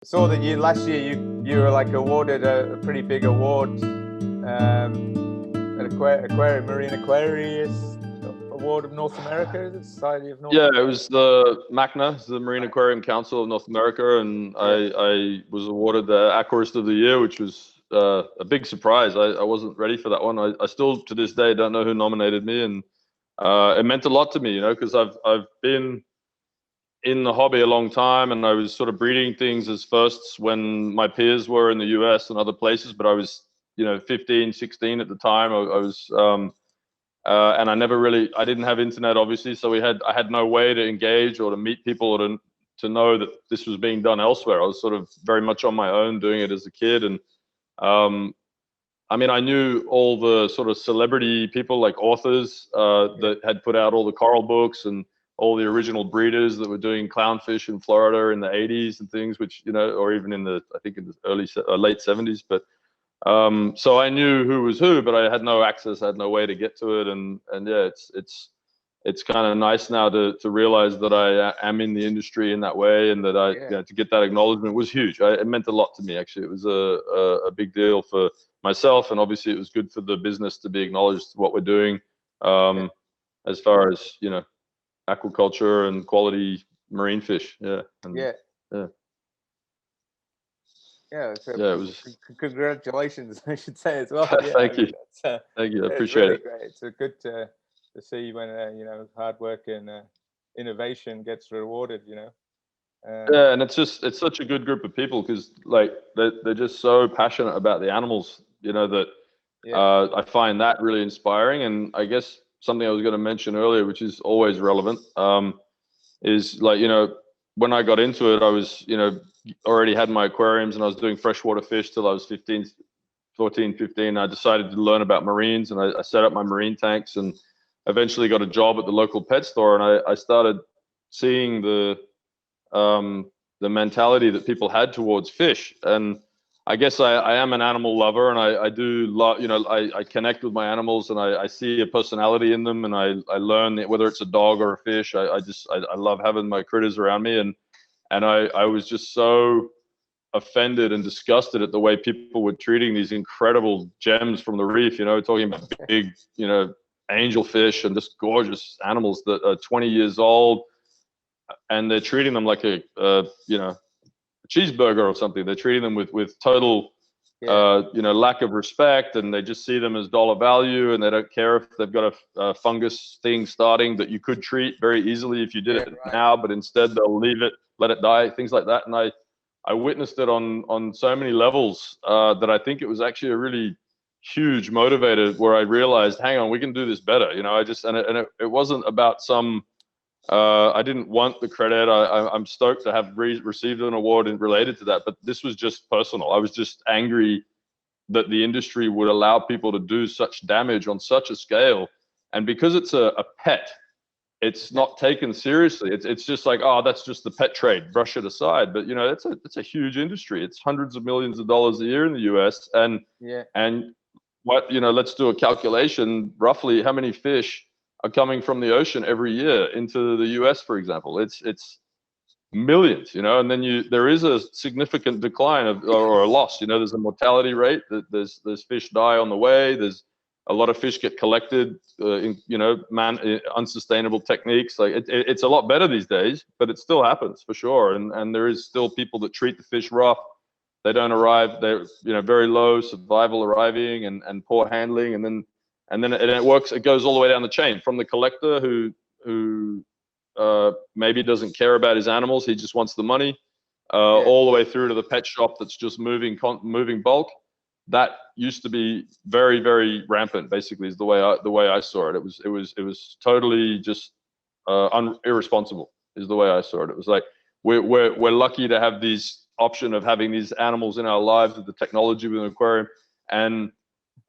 saw that last year you were like awarded a pretty big award, at Aquarium, Marine Aquarius Award of North America, the Society of North America. Yeah, it was the MACNA, the Marine Aquarium Council of North America, and I was awarded the Aquarist of the Year, which was a big surprise. I wasn't ready for that one. I still to this day don't know who nominated me, and it meant a lot to me, you know, because I've been in the hobby a long time, and I was sort of breeding things as firsts when my peers were in the US and other places, but I was, you know, 15, 16 at the time. I was and I didn't have internet, obviously, so I had no way to engage or to meet people or to know that this was being done elsewhere. I was sort of very much on my own doing it as a kid, and I mean, I knew all the sort of celebrity people, like authors that had put out all the coral books, and all the original breeders that were doing clownfish in Florida in the 80s and things, which, you know, or even in the, I think in the late 70s. But so I knew who was who, but I had no access. I had no way to get to it. And yeah, it's kind of nice now to realize that I am in the industry in that way, and that you know, to get that acknowledgement was huge. It meant a lot to me, actually. It was a big deal for myself, and obviously it was good for the business to be acknowledged what we're doing, as far as, you know, aquaculture and quality marine fish. So it was congratulations, I should say as well. Thank you. Thank you. I appreciate really it. Great. It's good to see when you know, hard work and innovation gets rewarded, you know. Yeah, and it's such a good group of people, because like they're just so passionate about the animals, you know, that I find that really inspiring. And I guess something I was going to mention earlier, which is always relevant, is like, you know, when I got into it, I was, you know, already had my aquariums, and I was doing freshwater fish till I was 14, 15. I decided to learn about marines, and I set up my marine tanks, and eventually got a job at the local pet store. And I started seeing the mentality that people had towards fish. And I guess I am an animal lover, and I do love, you know, I connect with my animals, and I see a personality in them, and I learn that whether it's a dog or a fish, I love having my critters around me. And I was just so offended and disgusted at the way people were treating these incredible gems from the reef, you know, talking about big, you know, angelfish and just gorgeous animals that are 20 years old, and they're treating them like a you know, cheeseburger or something. They're treating them with total you know, lack of respect, and they just see them as dollar value, and they don't care if they've got a fungus thing starting that you could treat very easily if you did it now, but instead they'll leave it, let it die, things like that. And I witnessed it on so many levels that I think it was actually a really huge motivator, where I realized, hang on, we can do this better, you know. It wasn't about some I didn't want the credit. I'm stoked to have received an award related to that, but this was just personal. I was just angry that the industry would allow people to do such damage on such a scale, and because it's a pet, it's not taken seriously. It's just like, oh, that's just the pet trade, brush it aside. But you know, it's a huge industry. It's hundreds of millions of dollars a year in the US, and what, you know, let's do a calculation. Roughly, how many fish are coming from the ocean every year into the US, for example? It's millions, you know. And then there is a significant decline or a loss. You know, there's a mortality rate. There's fish die on the way. There's a lot of fish get collected in, you know, unsustainable techniques. Like it's a lot better these days, but it still happens for sure. And there is still people that treat the fish rough. They don't arrive. They're, you know, very low survival arriving, and poor handling, and then it works. It goes all the way down the chain, from the collector who maybe doesn't care about his animals. He just wants the money, all the way through to the pet shop that's just moving bulk. That used to be very, very rampant. Basically, is the way I saw it. It was totally just irresponsible. Is the way I saw it. It was like we're lucky to have these option of having these animals in our lives with the technology with an aquarium. And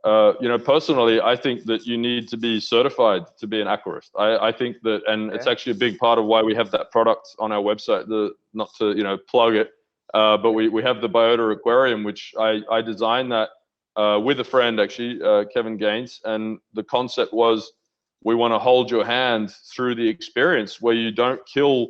you know, personally, I think that you need to be certified to be an aquarist. I think that, and it's actually a big part of why we have that product on our website. Not to, you know, plug it, but we have the Biota Aquarium, which I designed that with a friend, actually, Kevin Gaines. And the concept was, we want to hold your hand through the experience, where you don't kill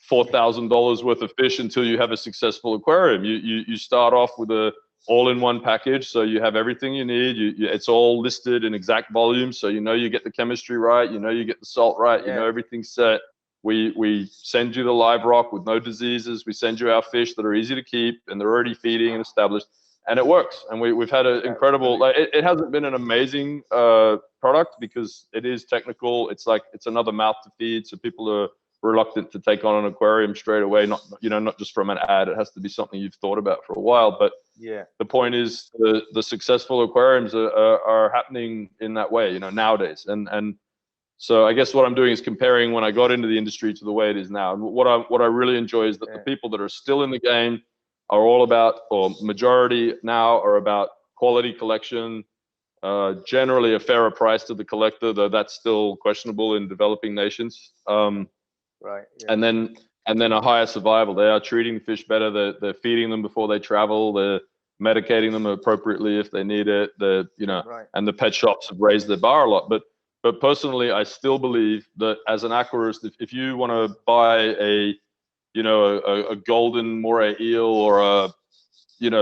$4,000 worth of fish until you have a successful aquarium. You start off with a all-in-one package, so you have everything you need. It's all listed in exact volume, so you know you get the chemistry right, you know you get the salt right, you know everything's set. We send you the live rock with no diseases. We send you our fish that are easy to keep and they're already feeding and established, and it works. And we've had an incredible. Like, it hasn't been an amazing product because it is technical. It's another mouth to feed, so people are reluctant to take on an aquarium straight away. Not just from an ad. It has to be something you've thought about for a while. But the point is, the successful aquariums are happening in that way. Nowadays, and so I guess what I'm doing is comparing when I got into the industry to the way it is now. And what I really enjoy is that the people that are still in the game are all about, or majority now are about quality collection, generally a fairer price to the collector, though that's still questionable in developing nations. Right. And then a higher survival. They are treating the fish better. They're feeding them before they travel. They're medicating them appropriately if they need it. And the pet shops have raised their bar a lot. But personally, I still believe that as an aquarist, if you want to buy a golden moray eel or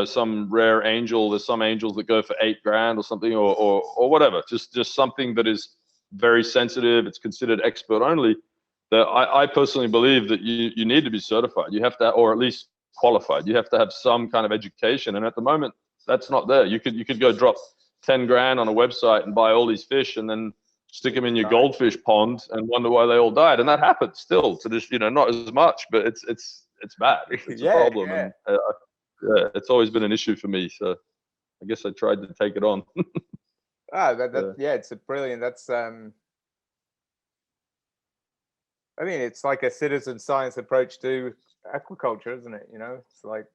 some rare angel, there's some angels that go for $8,000 or something, or whatever, just something that is very sensitive, it's considered expert only, that I personally believe that you need to be certified. You have to, or at least qualified. You have to have some kind of education. And at the moment, that's not there. You could go drop $10,000 on a website and buy all these fish and then stick them in your goldfish pond and wonder why they all died. And that happens still to this, not as much, but it's bad. It's a problem. And it's always been an issue for me. So I guess I tried to take it on. It's a brilliant. That's I mean, it's like a citizen science approach to aquaculture, isn't it? It's like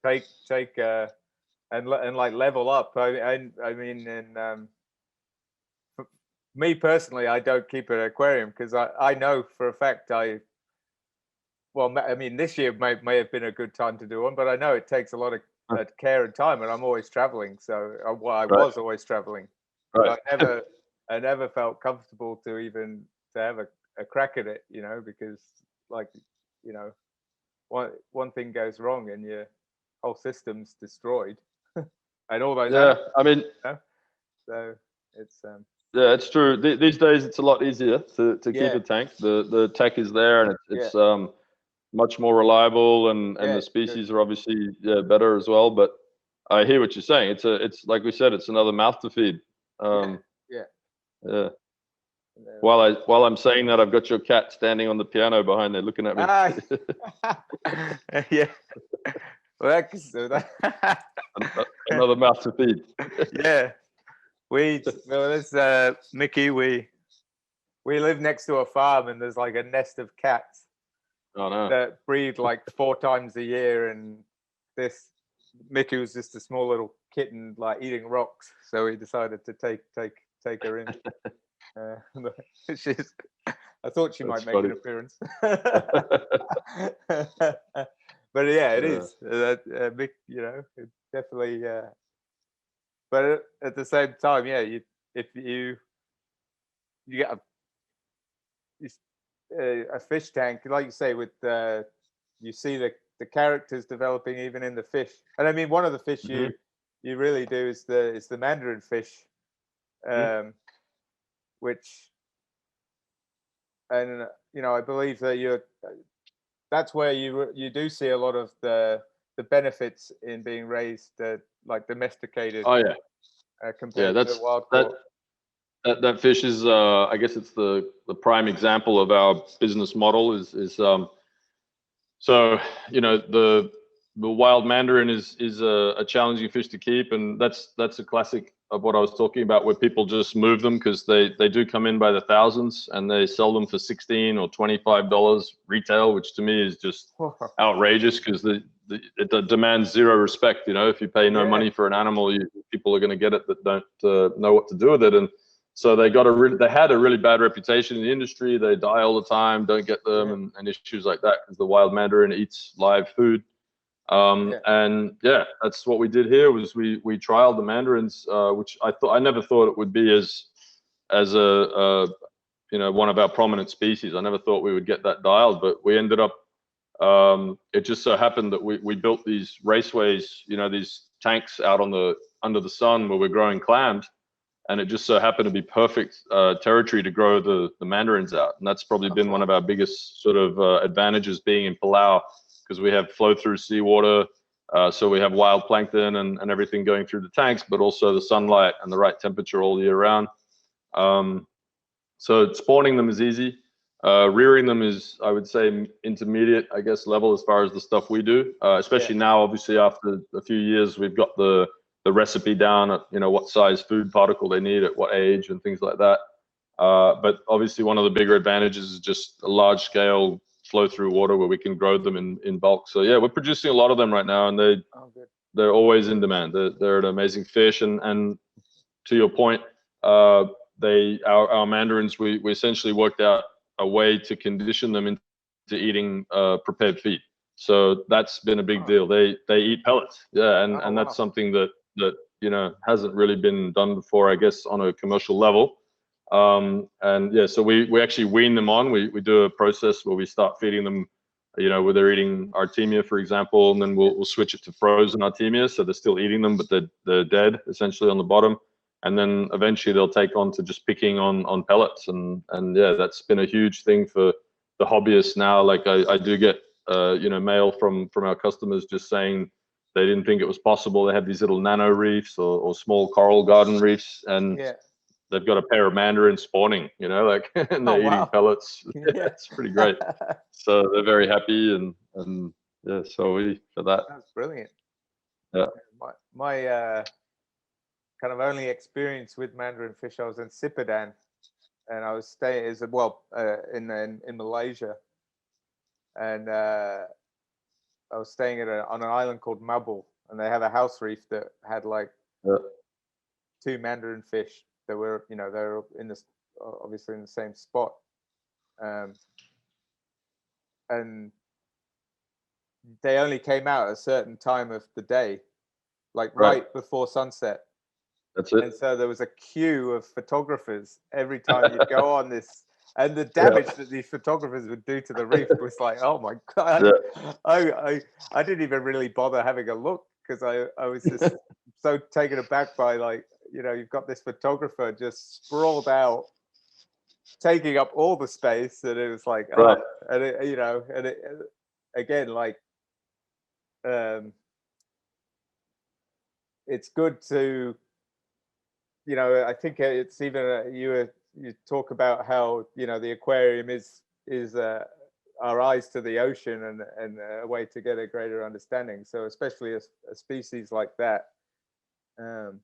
take and like level up. I mean, and for me personally, I don't keep an aquarium because I know for a fact this year may have been a good time to do one, but I know it takes a lot of care and time, and I'm always traveling. So I was always traveling. Right. I never felt comfortable to have a crack at it, because one thing goes wrong and your whole system's destroyed. And all those so it's it's true. These days it's a lot easier to keep a tank. The tech is there, and it's much more reliable, and the species are obviously better as well. But I hear what you're saying. It's like we said, it's another mouth to feed. While I'm saying that, I've got your cat standing on the piano behind there, looking at me. Well, another mouth to feed. Mickey. We live next to a farm, and there's like a nest of cats that breed like 4 times a year. And this Mickey was just a small little kitten, like eating rocks. So we decided to take her in. I thought she might make an appearance. But it is big, it definitely. But at the same time, if you get a fish tank, like you say, with you see the characters developing even in the fish. And I mean, one of the fish you really do is the Mandarin fish, which, and I believe that that's where you do see a lot of the benefits in being raised like domesticated. Compared to wild caught. That fish is I guess it's the prime example of our business model is so the wild Mandarin is a challenging fish to keep, and that's a classic of what I was talking about, where people just move them because they do come in by the thousands, and they sell them for $16 or $25 retail, which to me is just outrageous because it demands zero respect. If you pay no money for an animal, people are going to get it that don't know what to do with it. And so they had a really bad reputation in the industry. They die all the time, don't get them, and issues like that because the wild Mandarin eats live food. And that's what we did here. Was we trialed the Mandarins, which I never thought it would be as one of our prominent species. I never thought we would get that dialed, but we ended up, it just so happened that we built these raceways, these tanks out under the sun where we're growing clams, and it just so happened to be perfect territory to grow the mandarins out. And that's probably been one of our biggest sort of advantages being in Palau, because we have flow through seawater. So we have wild plankton and everything going through the tanks, but also the sunlight and the right temperature all year round. So spawning them is easy. Rearing them is, I would say, intermediate, I guess, level as far as the stuff we do. Especially now, obviously, after a few years, we've got the recipe down at, what size food particle they need at what age and things like that. But obviously, one of the bigger advantages is just a large scale flow through water where we can grow them in bulk. So yeah, we're producing a lot of them right now, and they're always in demand. They're an amazing fish, and to your point, our mandarins, we essentially worked out a way to condition them into eating prepared feed. So that's been a big deal. They eat pellets, and that's something that hasn't really been done before, I guess, on a commercial level. And yeah, so we actually wean them on. We do a process where we start feeding them, where they're eating Artemia, for example, and then we'll switch it to frozen Artemia, so they're still eating them, but they're dead essentially on the bottom. And then eventually they'll take on to just picking on pellets, and yeah, that's been a huge thing for the hobbyists now. Like I do get mail from our customers just saying they didn't think it was possible. They have these little nano reefs or small coral garden reefs, and they've got a pair of mandarins spawning, and they're eating pellets. Yeah, it's pretty great. So they're very happy, and yeah, so for that. That's brilliant. Yeah. My kind of only experience with Mandarin fish, I was in Sipadan, and I was staying in Malaysia, and I was staying on an island called Mabul, and they have a house reef that had like 2 Mandarin fish that were, they were obviously in the same spot, and they only came out at a certain time of the day, like right before sunset. That's it. And so there was a queue of photographers every time you go on this, and the damage that these photographers would do to the reef was like, oh my god! I didn't even really bother having a look, because I was just so taken aback by, like, you've got this photographer just sprawled out, taking up all the space, and it was like, again, like, it's good to. I think it's even you talk about how the aquarium is our eyes to the ocean and a way to get a greater understanding. So especially a species like that, have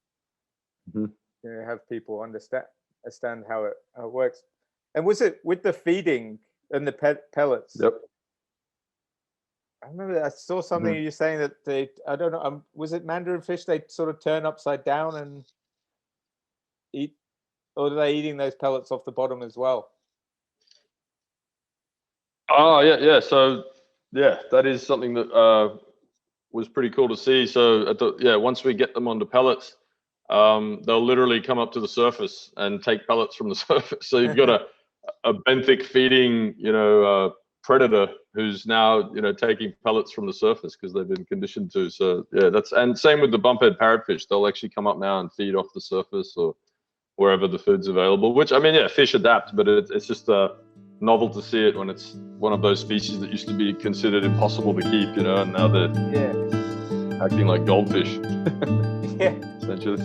people understand how it works. And was it with the feeding and the pellets? Yep. I remember I saw something you saying that I don't know, was it Mandarin fish they sort of turn upside down and eat, or are they eating those pellets off the bottom as well? Oh yeah. So yeah, that is something that was pretty cool to see. So once we get them onto pellets, they'll literally come up to the surface and take pellets from the surface. So you've got a benthic feeding, predator who's now taking pellets from the surface because they've been conditioned to. So yeah, and same with the bumphead parrotfish. They'll actually come up now and feed off the surface or wherever the food's available, which, I mean, yeah, fish adapt, but it's just novel to see it when it's one of those species that used to be considered impossible to keep, and now they're acting like goldfish. Essentially.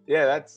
Yeah, that's